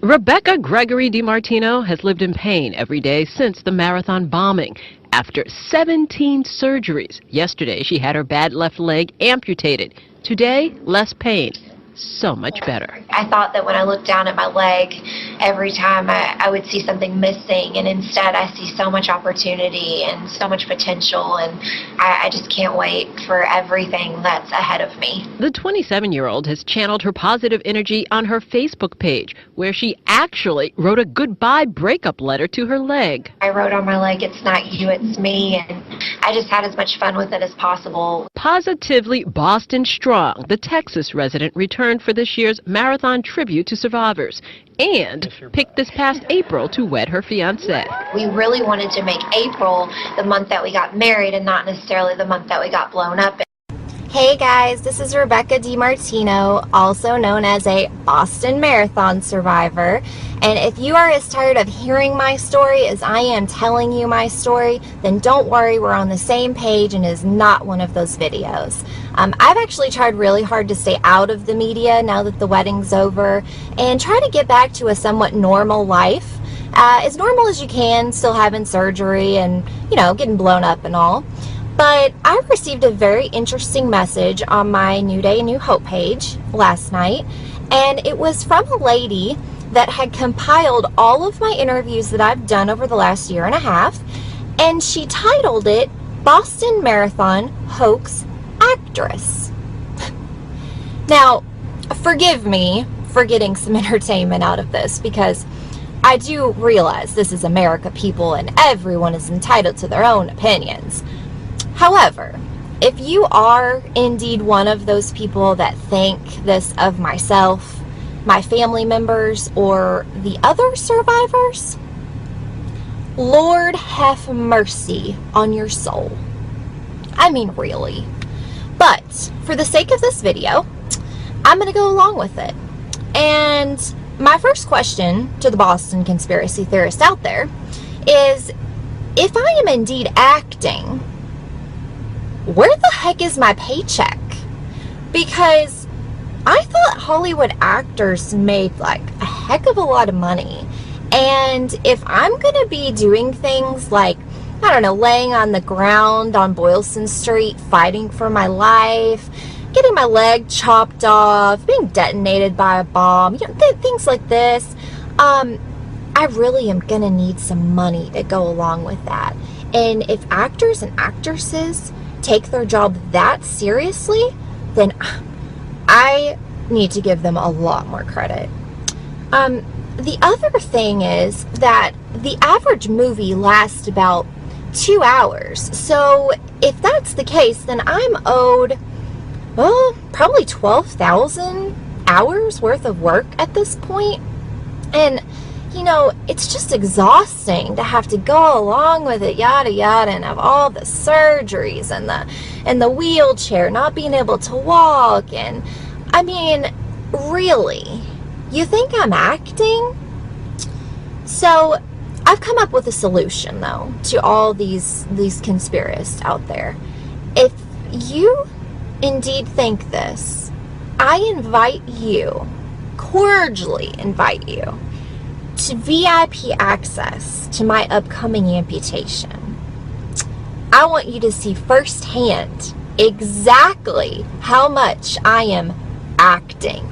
Rebecca Gregory DiMartino has lived in pain every day since the marathon bombing. After 17 surgeries, yesterday she had her bad left leg amputated. Today, less pain. So much better. I thought that when I looked down at my leg, every time I would see something missing, and instead I see so much opportunity and so much potential, and I just can't wait for everything that's ahead of me. The 27-year-old has channeled her positive energy on her Facebook page, where she actually wrote a goodbye breakup letter to her leg. I wrote on my leg, "It's not you, it's me," and I just had as much fun with it as possible. Positively Boston Strong, the Texas resident returned for this year's marathon tribute to survivors and picked this past April to wed her fiancé. We really wanted to make April the month that we got married and not necessarily the month that we got blown up. Hey guys, this is Rebecca DiMartino, also known as a Boston Marathon survivor. And if you are as tired of hearing my story as I am telling you my story, then don't worry, we're on the same page and it is not one of those videos. I've actually tried really hard to stay out of the media now that the wedding's over and try to get back to a somewhat normal life. As normal as you can, still having surgery and, you know, getting blown up and all. But I received a very interesting message on my New Day, New Hope page last night, and it was from a lady that had compiled all of my interviews that I've done over the last year and a half, and she titled it Boston Marathon Hoax Actress. Now, forgive me for getting some entertainment out of this, because I do realize this is America, people, and everyone is entitled to their own opinions. However, if you are indeed one of those people that think this of myself, my family members, or the other survivors, Lord have mercy on your soul. I mean, really. But for the sake of this video, I'm going to go along with it. And my first question to the Boston conspiracy theorists out there is, if I am indeed acting, where the heck is my paycheck? Because I thought Hollywood actors made like a heck of a lot of money. And if I'm going to be doing things like, I don't know, laying on the ground on Boylston Street, fighting for my life, getting my leg chopped off, being detonated by a bomb, you know, things like this, I really am going to need some money to go along with that. And if actors and actresses take their job that seriously, then I need to give them a lot more credit. The other thing is that the average movie lasts about 2 hours. So if that's the case, then I'm owed, well, probably 12,000 hours worth of work at this point. And you know, it's just exhausting to have to go along with it, yada yada, and have all the surgeries and the wheelchair, not being able to walk. And I mean, really, you think I'm acting? So I've come up with a solution, though, to all these conspiracists out there. If you indeed think this, I invite you, cordially invite you, to VIP access to my upcoming amputation. I want you to see firsthand exactly how much I am acting.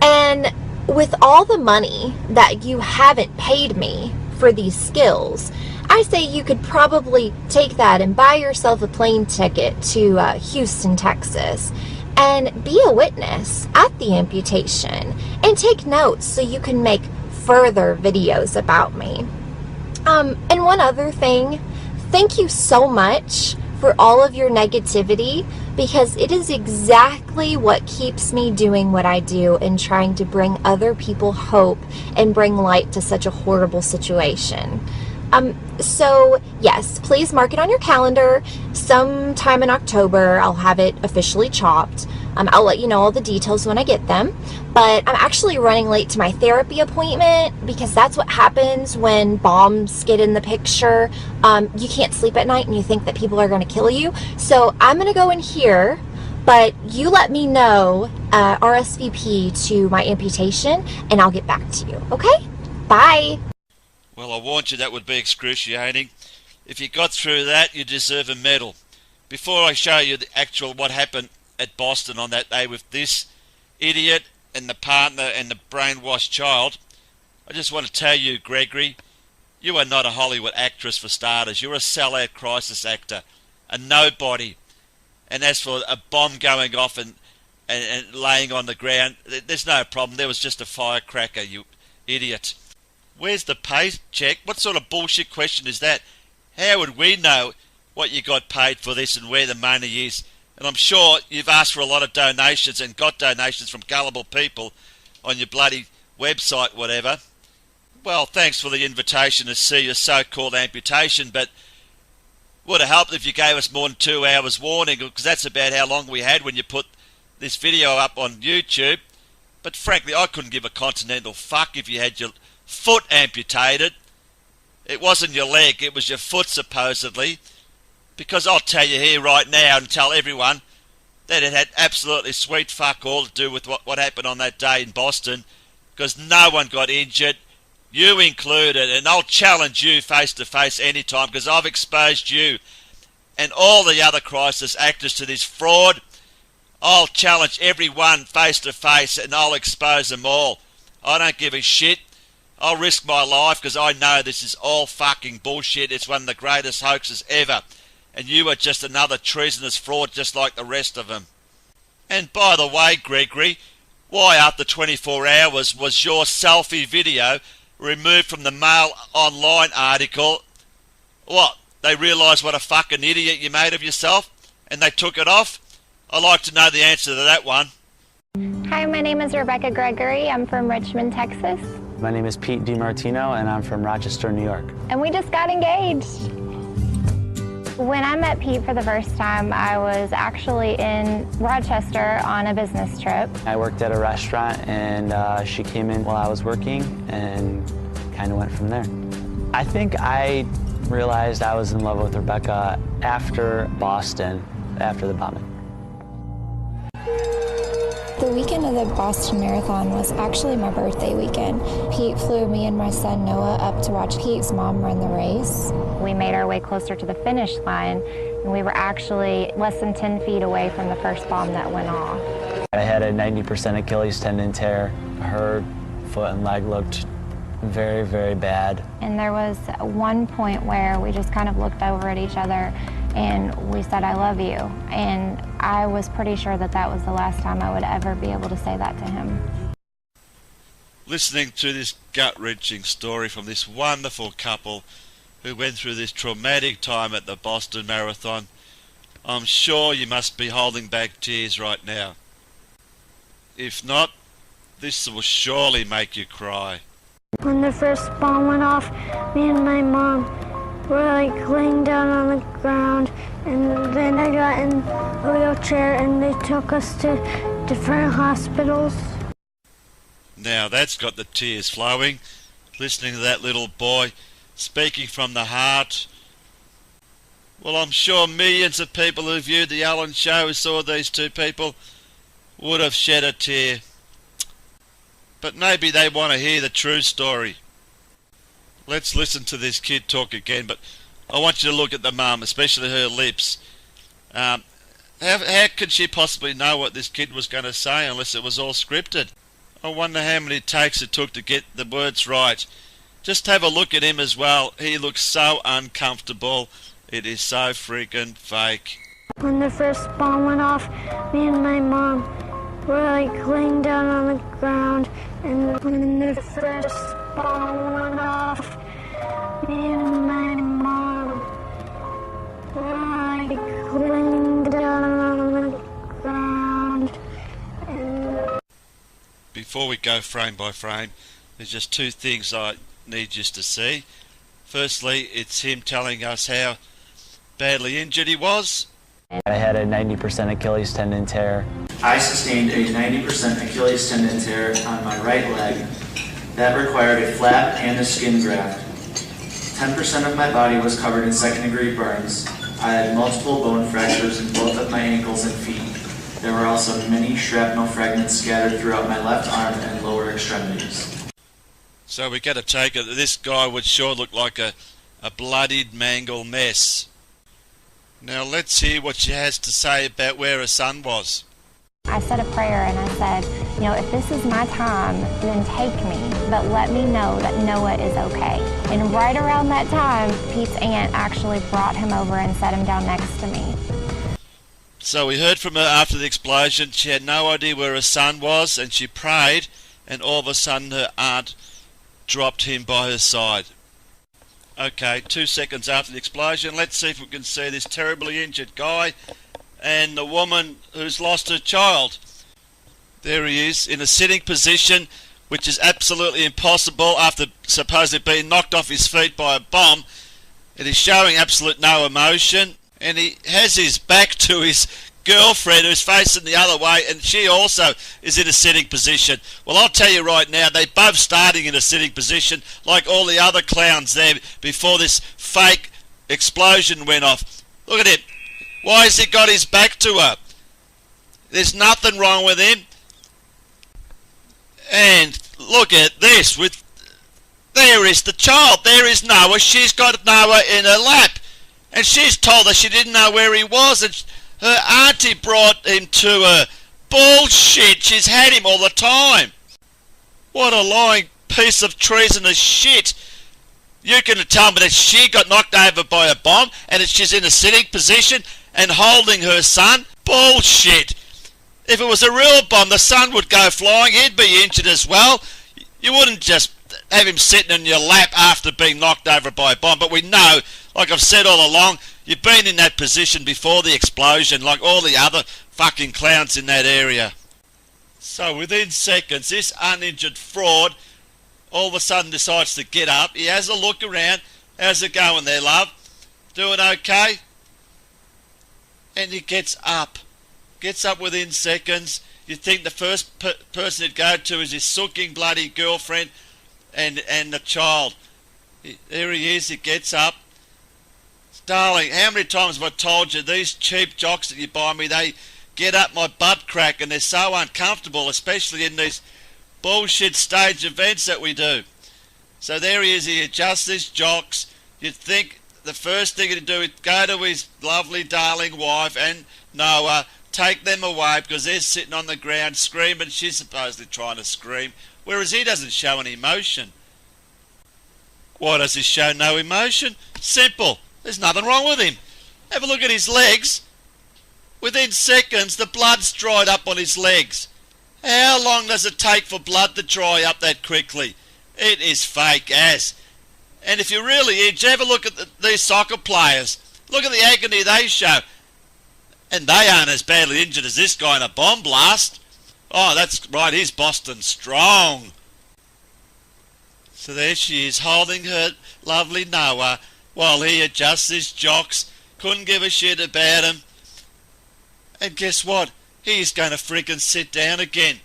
And with all the money that you haven't paid me for these skills, I say you could probably take that and buy yourself a plane ticket to Houston, Texas, and be a witness at the amputation and take notes so you can make further videos about me. And one other thing, thank you so much for all of your negativity, because it is exactly what keeps me doing what I do and trying to bring other people hope and bring light to such a horrible situation. So yes, please mark it on your calendar. Sometime in October, I'll have it officially chopped. I'll let you know all the details when I get them. But I'm actually running late to my therapy appointment, because that's what happens when bombs get in the picture. You can't sleep at night and you think that people are going to kill you. So I'm going to go in here, But you let me know RSVP to my amputation, and I'll get back to you, okay? Bye. Well, I warned you that would be excruciating. If you got through that, you deserve a medal. Before I show you the actual what happened at Boston on that day with this idiot and the partner and the brainwashed child, I just want to tell you, Gregory, you are not a Hollywood actress for starters. You're a sellout crisis actor, a nobody. And as for a bomb going off and laying on the ground, there's no problem. There was just a firecracker, you idiot. Where's the paycheck? What sort of bullshit question is that? How would we know what you got paid for this and where the money is? And I'm sure you've asked for a lot of donations and got donations from gullible people on your bloody website, whatever. Well, thanks for the invitation to see your so-called amputation, but would have helped if you gave us more than 2 hours warning, because that's about how long we had when you put this video up on YouTube. But frankly, I couldn't give a continental fuck if you had your foot amputated. It wasn't your leg, it was your foot supposedly. Because I'll tell you here right now and tell everyone that it had absolutely sweet fuck all to do with what happened on that day in Boston, because no one got injured, you included, and I'll challenge you face to face anytime, because I've exposed you and all the other crisis actors to this fraud. I'll challenge everyone face to face and I'll expose them all. I don't give a shit. I'll risk my life because I know this is all fucking bullshit. It's one of the greatest hoaxes ever. And you are just another treasonous fraud just like the rest of them. And by the way, Gregory, why after 24 hours was your selfie video removed from the Mail Online article? What, they realised what a fucking idiot you made of yourself and they took it off? I'd like to know the answer to that one. Hi, my name is Rebecca Gregory. I'm from Richmond, Texas. My name is Pete DiMartino, and I'm from Rochester, New York. And we just got engaged. When I met Pete for the first time, I was actually in Rochester on a business trip. I worked at a restaurant, and she came in while I was working and kind of went from there. I think I realized I was in love with Rebecca after Boston, after the bombing. The weekend of the Boston Marathon was actually my birthday weekend. Pete flew me and my son Noah up to watch Pete's mom run the race. We made our way closer to the finish line, and we were actually less than 10 feet away from the first bomb that went off. I had a 90% Achilles tendon tear. Her foot and leg looked very, very bad. And there was one point where we just kind of looked over at each other and we said, "I love you." And I was pretty sure that that was the last time I would ever be able to say that to him. Listening to this gut-wrenching story from this wonderful couple who went through this traumatic time at the Boston Marathon, I'm sure you must be holding back tears right now. If not, this will surely make you cry. When the first bomb went off, me and my mom were like laying down on the ground, and then I got in a wheelchair and they took us to different hospitals. Now that's got the tears flowing, listening to that little boy speaking from the heart. Well, I'm sure millions of people who viewed the Ellen Show who saw these two people would have shed a tear. But maybe they want to hear the true story. Let's listen to this kid talk again, but I want you to look at the mum, especially her lips. How could she possibly know what this kid was going to say unless it was all scripted? I wonder how many takes it took to get the words right. Just have a look at him as well. He looks so uncomfortable. It is so freaking fake. When the first bomb went off, me and my mom were like laying down on the ground, and when the first bomb went off, me and my mom were like laying down on the ground. And before we go frame by frame, there's just two things I need you to see. Firstly, it's him telling us how badly injured he was. I had a 90% Achilles tendon tear. I sustained a 90% Achilles tendon tear on my right leg. That required a flap and a skin graft. 10% of my body was covered in second-degree burns. I had multiple bone fractures in both of my ankles and feet. There were also many shrapnel fragments scattered throughout my left arm and lower extremities. So we got to take it that this guy would sure look like a bloodied, mangled mess. Now let's hear what she has to say about where her son was. I said a prayer and I said, you know, if this is my time, then take me, but let me know that Noah is okay. And right around that time, Pete's aunt actually brought him over and set him down next to me. So we heard from her after the explosion. She had no idea where her son was, and she prayed, and all of a sudden her aunt dropped him by her side. Okay, 2 seconds after the explosion, let's see if we can see this terribly injured guy and the woman who's lost her child. There he is in a sitting position, which is absolutely impossible after supposedly being knocked off his feet by a bomb. It is showing absolute no emotion, and he has his back to his girlfriend who's facing the other way, and she also is in a sitting position. Well, I'll tell you right now, they both starting in a sitting position like all the other clowns there before this fake explosion went off. Look at him. Why has he got his back to her? There's nothing wrong with him. And look at this. There is the child. There is Noah. She's got Noah in her lap. And she's told us she didn't know where he was. And her auntie brought him to her. Bullshit. She's had him all the time. What a lying piece of treasonous shit. You can tell me that she got knocked over by a bomb and that she's in a sitting position and holding her son? Bullshit. If it was a real bomb, the son would go flying. He'd be injured as well. You wouldn't just have him sitting in your lap after being knocked over by a bomb. But we know, like I've said all along, you've been in that position before the explosion, like all the other fucking clowns in that area. So within seconds, this uninjured fraud all of a sudden decides to get up. He has a look around. How's it going there, love? Doing okay? And he gets up. Gets up within seconds. You'd think the first person he'd go to is his sooking bloody girlfriend and the child. There he is. He gets up. Darling, how many times have I told you these cheap jocks that you buy me, they get up my butt crack and they're so uncomfortable, especially in these bullshit stage events that we do. So there he is. He adjusts his jocks. You'd think the first thing he'd do is go to his lovely darling wife and Noah, take them away because they're sitting on the ground screaming. She's supposedly trying to scream, whereas he doesn't show any emotion. Why does he show no emotion? Simple. There's nothing wrong with him. Have a look at his legs. Within seconds, the blood's dried up on his legs. How long does it take for blood to dry up that quickly? It is fake as. And if you're really injured, have a look at these soccer players. Look at the agony they show. And they aren't as badly injured as this guy in a bomb blast. Oh, that's right, he's Boston strong. So there she is, holding her lovely Noah while he adjusts his jocks. Couldn't give a shit about him. And guess what? He's going to freaking sit down again.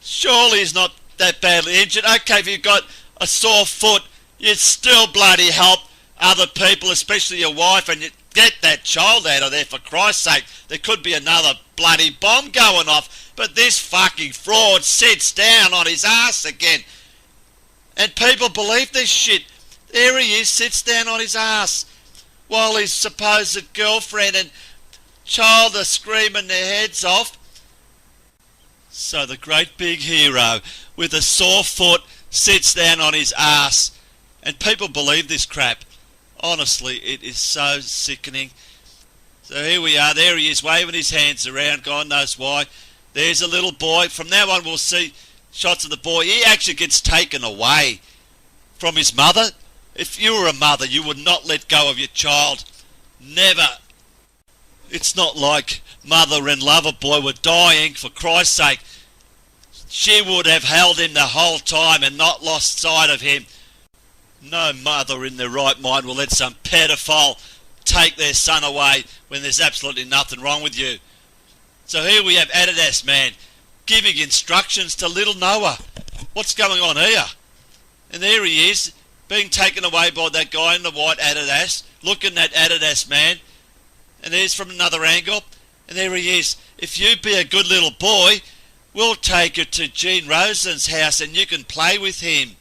Surely he's not that badly injured. Okay, if you've got a sore foot, you'd still bloody help other people, especially your wife, and you get that child out of there, for Christ's sake. There could be another bloody bomb going off. But this fucking fraud sits down on his ass again. And people believe this shit. There he is, sits down on his ass while his supposed girlfriend and child are screaming their heads off. So the great big hero with a sore foot sits down on his ass. And people believe this crap. Honestly, it is so sickening. So here we are. There he is, waving his hands around. God knows why. There's a little boy. From now on, we'll see shots of the boy. He actually gets taken away from his mother. If you were a mother, you would not let go of your child. Never. It's not like Mother and Loverboy were dying, for Christ's sake. She would have held him the whole time and not lost sight of him. No mother in their right mind will let some pedophile take their son away when there's absolutely nothing wrong with you. So here we have Adidas man giving instructions to little Noah. What's going on here? And there he is, being taken away by that guy in the white Adidas, looking at Adidas man. And there's from another angle. And there he is. If you be a good little boy, we'll take you to Gene Rosen's house and you can play with him.